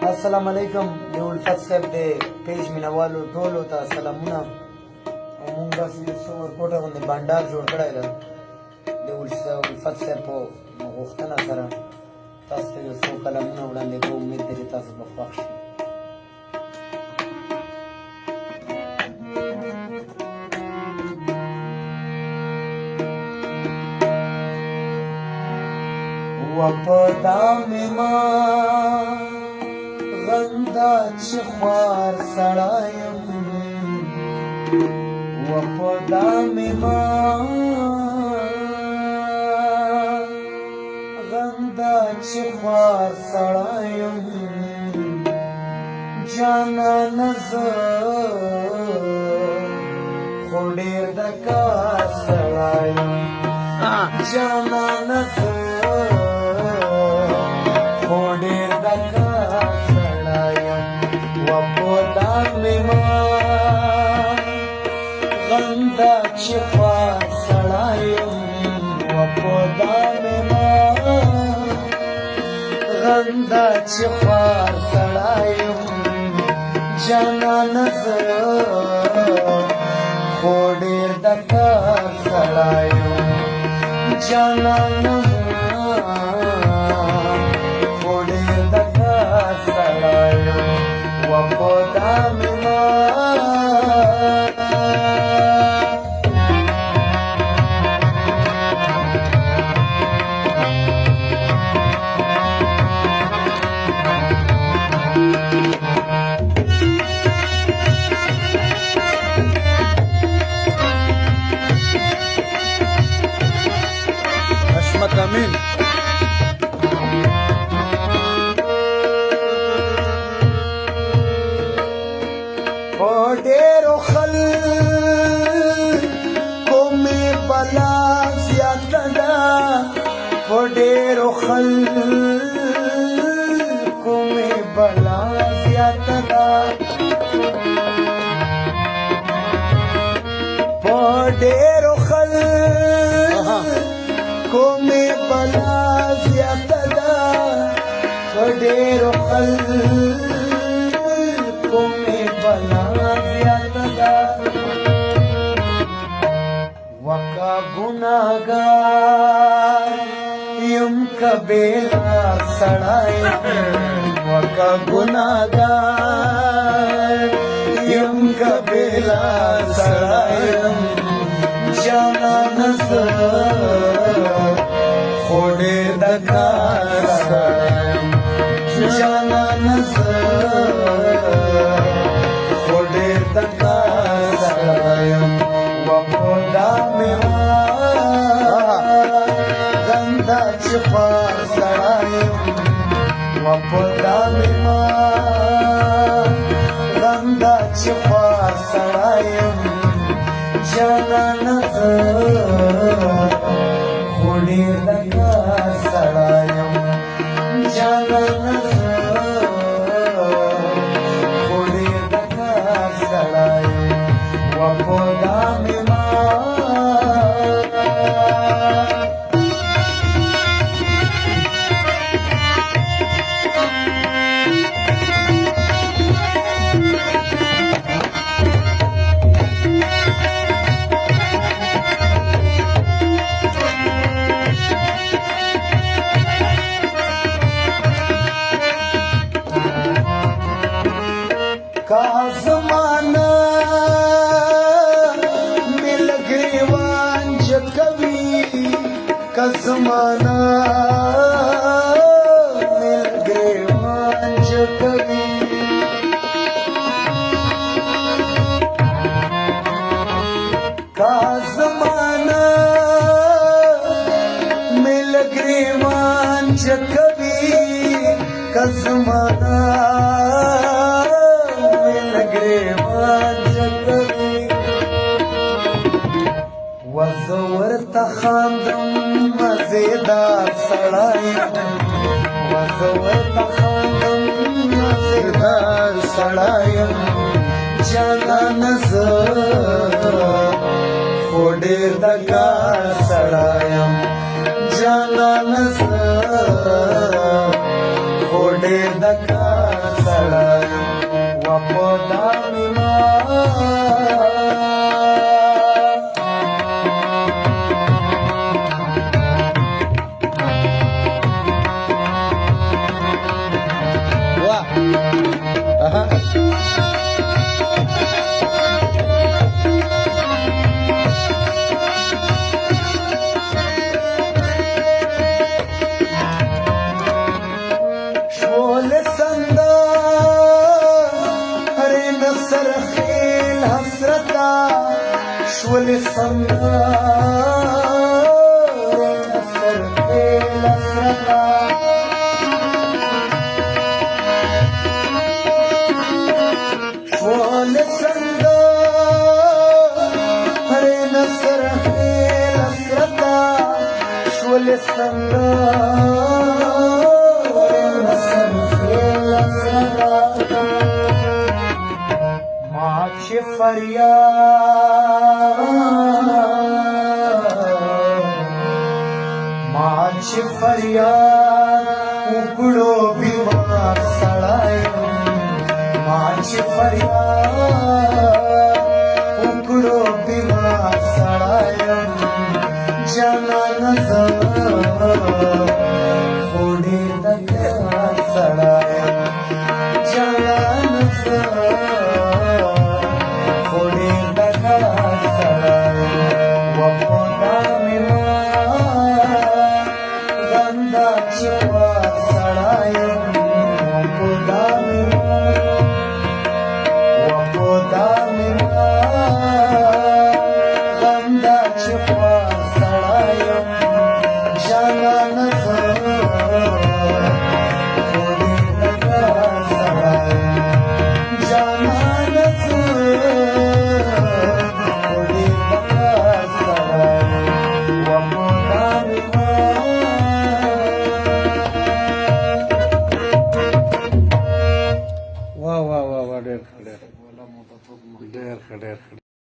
السلام علیکم د الفت صاحب د پیج مینوالو ټولو ته سلامونه او مونږ داسې یو څه ورکوټه غوندې بانډار جوړ کړی ده د الفت صاحب په غوښتنه سره تاسو ته یو څو کلامونه وړاندې کوو امید دی چې تاسو به خوښ شي وپدا مې ما غندا چې خوار سړی یم وپدا مې ما غندا چې خوار سړی یم جانانه زه خو ډېر د کار سړی یم جانانه زه غندا چې خوار سړی یم وپدا مې ما غندا چې خوار سړی یم جانانه زه خو ډېر د کار سړی یم جانانه خو ډېر د کار سړی یم وپدا مې ما Amin. ډېرو خلکو مې بلا زیاته ده په ډېرو خلکو مې بلا زیاته ده په ډېرو خلکو مې بلا زیاته ده په ډېرو خلکو مې بلا زیاته ده وکه ګناهګار یم که بېلار سړی وکه ګناهګار یم که بېلار سړی یم جانانه زه خو ډېر د کار سړی یم جانانه زه خو ډېر د کار سړی یم وپدا مې ما غندا چې خوار سړی یم وپدا مې ما غندا چې خوار سړی یم جانانه زه خو ډېر د کار سړی یم جانانه زه خو ډېر د کار سړی یم وپدا مې ما کا زمانہ مل گریوان جکوی کا زمانہ مل گریوان جکوی کا زمانہ مل گریوان جکوی کا زمانہ وزه ورته خاندم مزېدار سړی یم وزه ورته خاندم مزېدار سړی یم جانانه زه خو ډېر د کار سړی یم جانانه زه خو ډېر د کار सड़ायो वपोदा मिमा شول الصنار نصر خيل أسرقا شول الصنار نصر خيل أسرقا شول الصنار نصر خيل أسرقا माच फरियाद उकड़ो बीमार सड़ायो माच फरियाद उकड़ो बीमार सड़ायो जाना नजर थोड़े लगा सड़ायो जाना नजर ډېر